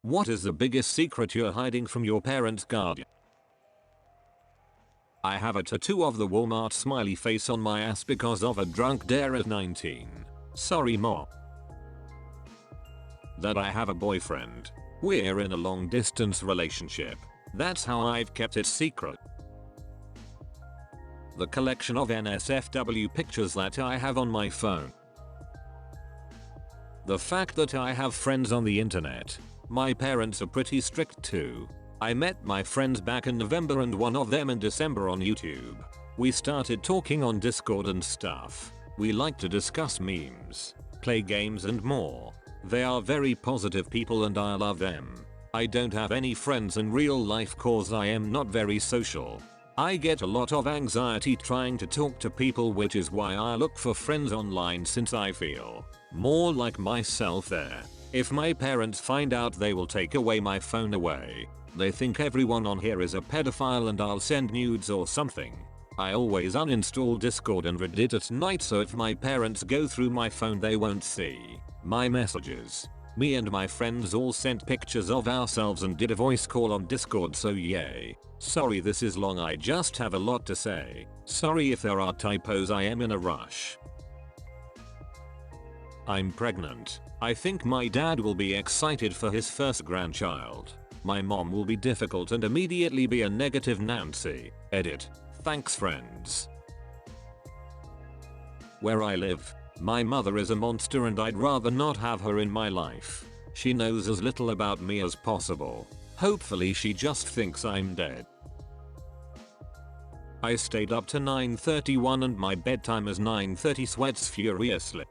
What is the biggest secret you're hiding from your parents' guardian? I have a tattoo of the Walmart smiley face on my ass because of a drunk dare at 19. Sorry mom. That I have a boyfriend. We're in a long distance relationship. That's how I've kept it secret. The collection of NSFW pictures that I have on my phone. The fact that I have friends on the internet. My parents are pretty strict too. I met my friends back in November and one of them in December on YouTube. We started talking on Discord and stuff. We like to discuss memes, play games and more. They are very positive people and I love them. I don't have any friends in real life cause I am not very social. I get a lot of anxiety trying to talk to people, which is why I look for friends online since I feel more like myself there. If my parents find out, they will take away my phone away. They think everyone on here is a pedophile and I'll send nudes or something. I always uninstall Discord and Reddit at night, so if my parents go through my phone they won't see my messages. Me and my friends all sent pictures of ourselves and did a voice call on Discord, so yay. Sorry this is long, I just have a lot to say. Sorry if there are typos, I am in a rush. I'm pregnant. I think my dad will be excited for his first grandchild. My mom will be difficult and immediately be a negative Nancy. Edit. Thanks friends. Where I live. My mother is a monster and I'd rather not have her in my life. She knows as little about me as possible. Hopefully she just thinks I'm dead. I stayed up to 9:31 and my bedtime is 9:30, sweats furiously.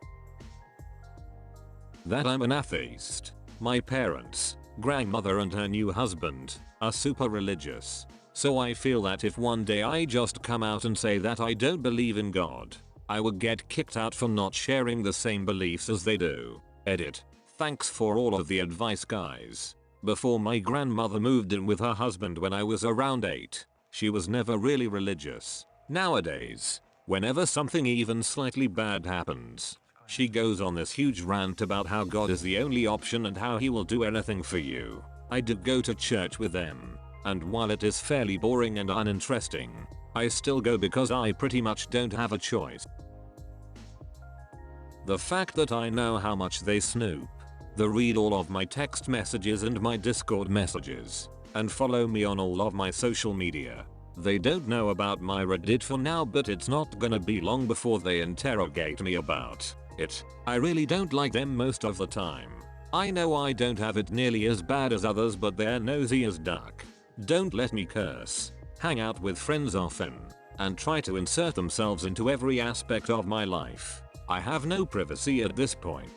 That I'm an atheist. My parents, grandmother and her new husband, are super religious. So I feel that if one day I just come out and say that I don't believe in God, I would get kicked out for not sharing the same beliefs as they do. Edit. Thanks for all of the advice guys. Before my grandmother moved in with her husband when I was around 8, she was never really religious. Nowadays, whenever something even slightly bad happens, she goes on this huge rant about how God is the only option and how he will do anything for you. I did go to church with them, and while it is fairly boring and uninteresting, I still go because I pretty much don't have a choice. The fact that I know how much they snoop, they read all of my text messages and my Discord messages, and follow me on all of my social media. They don't know about my Reddit for now, but it's not gonna be long before they interrogate me about it. I really don't like them most of the time. I know I don't have it nearly as bad as others, but they're nosy as duck. Don't let me curse. Hang out with friends often, and try to insert themselves into every aspect of my life. I have no privacy at this point.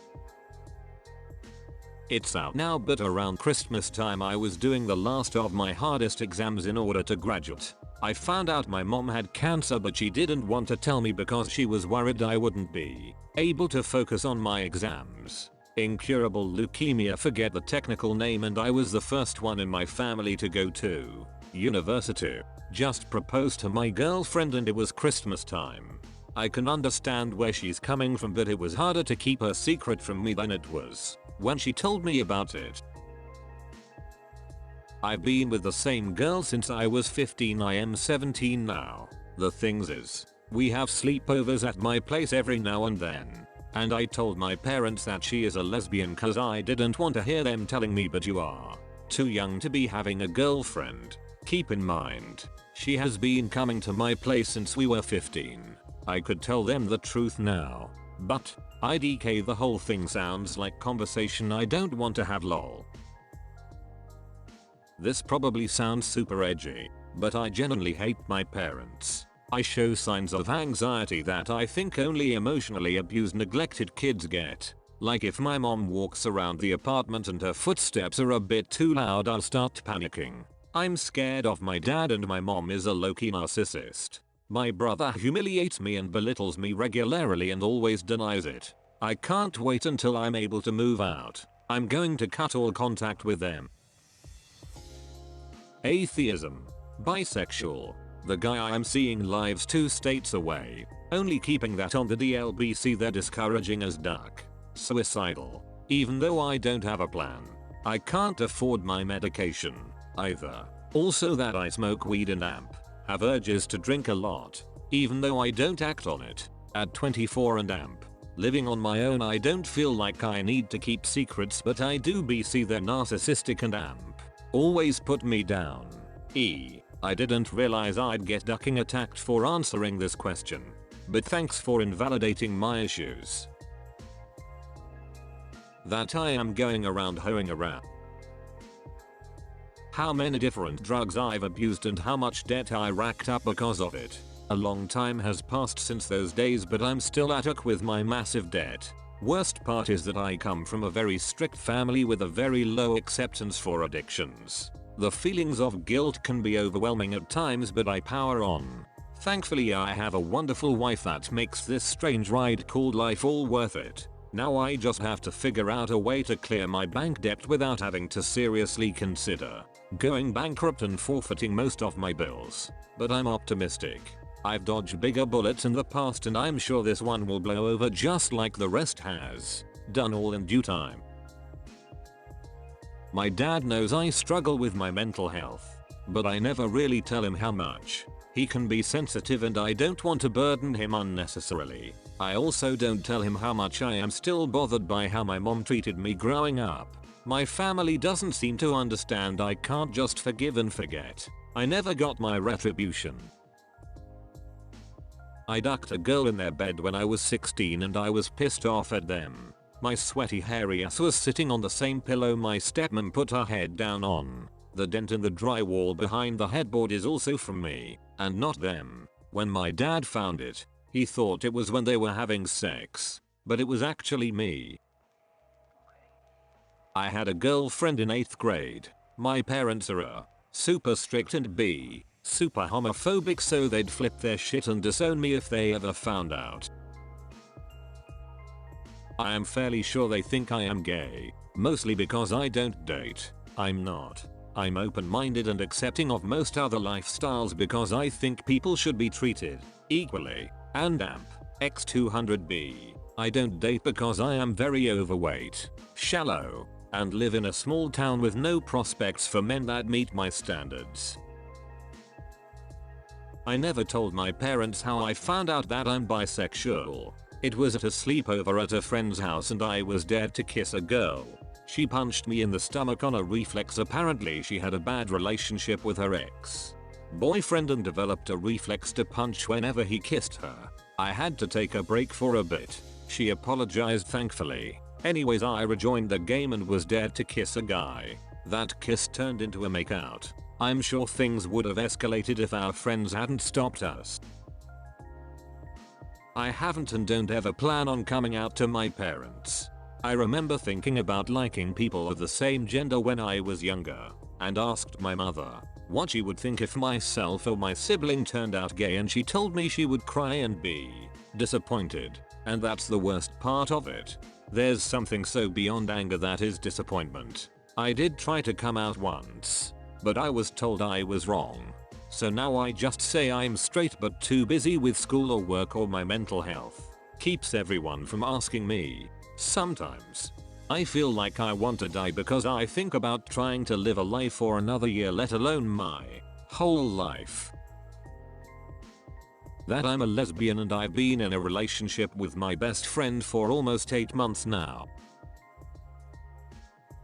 It's out now, but around Christmas time I was doing the last of my hardest exams in order to graduate. I found out my mom had cancer, but she didn't want to tell me because she was worried I wouldn't be able to focus on my exams. Incurable leukemia, forget the technical name, and I was the first one in my family to go to university. Just proposed to my girlfriend and it was Christmas time. I can understand where she's coming from, but it was harder to keep her secret from me than it was when she told me about it. I've been with the same girl since I was 15. I am 17 now. The things is, we have sleepovers at my place every now and then. And I told my parents that she is a lesbian cause I didn't want to hear them telling me, but you are too young to be having a girlfriend. Keep in mind, she has been coming to my place since we were 15. I could tell them the truth now, but IDK, the whole thing sounds like conversation I don't want to have, lol. This probably sounds super edgy, but I genuinely hate my parents. I show signs of anxiety that I think only emotionally abused, neglected kids get. Like if my mom walks around the apartment and her footsteps are a bit too loud, I'll start panicking. I'm scared of my dad, and my mom is a low-key narcissist. My brother humiliates me and belittles me regularly and always denies it. I can't wait until I'm able to move out. I'm going to cut all contact with them. Atheism. Bisexual. The guy I am seeing lives 2 states away. Only keeping that on the DLBC, they're discouraging as duck. Suicidal. Even though I don't have a plan. I can't afford my medication either. Also that I smoke weed and have urges to drink a lot, even though I don't act on it. At 24 and living on my own, I don't feel like I need to keep secrets, but I do see they're narcissistic and always put me down. I didn't realize I'd get ducking attacked for answering this question, but thanks for invalidating my issues. That I am going around hoeing around. How many different drugs I've abused and how much debt I racked up because of it. A long time has passed since those days, but I'm still at hook with my massive debt. Worst part is that I come from a very strict family with a very low acceptance for addictions. The feelings of guilt can be overwhelming at times, but I power on. Thankfully I have a wonderful wife that makes this strange ride called life all worth it. Now I just have to figure out a way to clear my bank debt without having to seriously consider going bankrupt and forfeiting most of my bills. But I'm optimistic. I've dodged bigger bullets in the past and I'm sure this one will blow over just like the rest has done, all in due time. My dad knows I struggle with my mental health, but I never really tell him how much. He can be sensitive and I don't want to burden him unnecessarily. I also don't tell him how much I am still bothered by how my mom treated me growing up. My family doesn't seem to understand I can't just forgive and forget. I never got my retribution. I ducked a girl in their bed when I was 16 and I was pissed off at them. My sweaty hairy ass was sitting on the same pillow my stepmom put her head down on. The dent in the drywall behind the headboard is also from me, and not them. When my dad found it, he thought it was when they were having sex, but it was actually me. I had a girlfriend in 8th grade. My parents are A, super strict, and B, super homophobic, so they'd flip their shit and disown me if they ever found out. I am fairly sure they think I am gay, mostly because I don't date. I'm not. I'm open-minded and accepting of most other lifestyles because I think people should be treated equally. And X200B. I don't date because I am very overweight, shallow, and live in a small town with no prospects for men that meet my standards. I never told my parents how I found out that I'm bisexual. It was at a sleepover at a friend's house and I was dared to kiss a girl. She punched me in the stomach on a reflex. Apparently she had a bad relationship with her ex-boyfriend and developed a reflex to punch whenever he kissed her. I had to take a break for a bit. She apologized thankfully. Anyways, I rejoined the game and was dared to kiss a guy. That kiss turned into a makeout. I'm sure things would have escalated if our friends hadn't stopped us. I haven't and don't ever plan on coming out to my parents. I remember thinking about liking people of the same gender when I was younger, and asked my mother what she would think if myself or my sibling turned out gay, and she told me she would cry and be disappointed. And that's the worst part of it. There's something so beyond anger that is disappointment. I did try to come out once, but I was told I was wrong. So now I just say I'm straight but too busy with school or work, or my mental health keeps everyone from asking me. Sometimes I feel like I want to die because I think about trying to live a life for another year, let alone my whole life. That I'm a lesbian and I've been in a relationship with my best friend for almost 8 months now.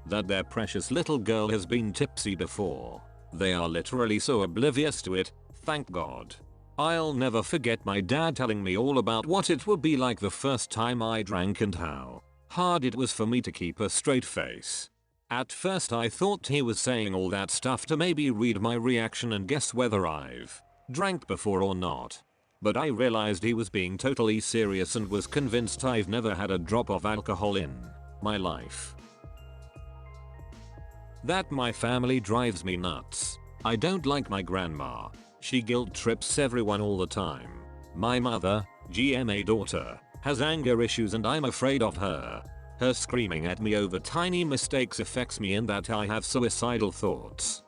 That their precious little girl has been tipsy before. They are literally so oblivious to it, thank God. I'll never forget my dad telling me all about what it would be like the first time I drank and how hard it was for me to keep a straight face. At first I thought he was saying all that stuff to maybe read my reaction and guess whether I've drank before or not. But I realized he was being totally serious and was convinced I've never had a drop of alcohol in my life. That my family drives me nuts. I don't like my grandma. She guilt trips everyone all the time. My mother, GMA daughter, has anger issues and I'm afraid of her. Her screaming at me over tiny mistakes affects me in that I have suicidal thoughts.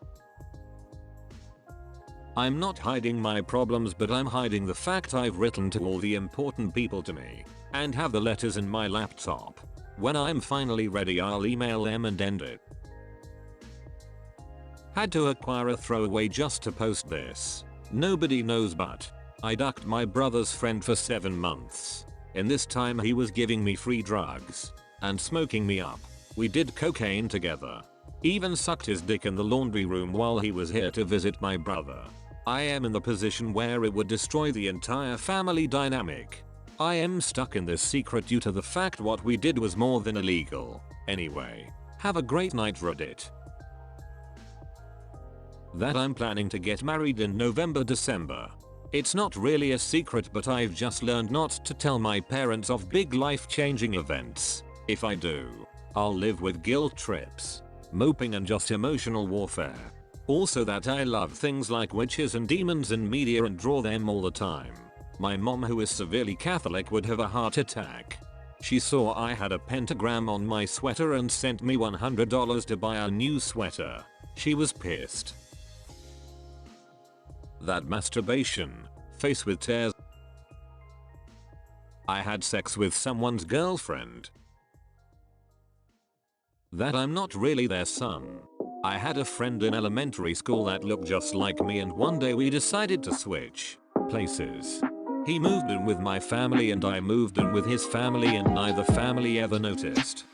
I'm not hiding my problems, but I'm hiding the fact I've written to all the important people to me and have the letters in my laptop. When I'm finally ready, I'll email them and end it. Had to acquire a throwaway just to post this. Nobody knows, but I ducked my brother's friend for 7 months. In this time he was giving me free drugs and smoking me up. We did cocaine together. Even sucked his dick in the laundry room while he was here to visit my brother. I am in the position where it would destroy the entire family dynamic. I am stuck in this secret due to the fact what we did was more than illegal. Anyway, have a great night, Reddit. That I'm planning to get married in November-December. It's not really a secret, but I've just learned not to tell my parents of big life-changing events. If I do, I'll live with guilt trips, moping, and just emotional warfare. Also that I love things like witches and demons in media and draw them all the time. My mom, who is severely Catholic, would have a heart attack. She saw I had a pentagram on my sweater and sent me $100 to buy a new sweater. She was pissed. That masturbation. Face with tears. I had sex with someone's girlfriend. That I'm not really their son. I had a friend in elementary school that looked just like me, and one day we decided to switch places. He moved in with my family and I moved in with his family, and neither family ever noticed.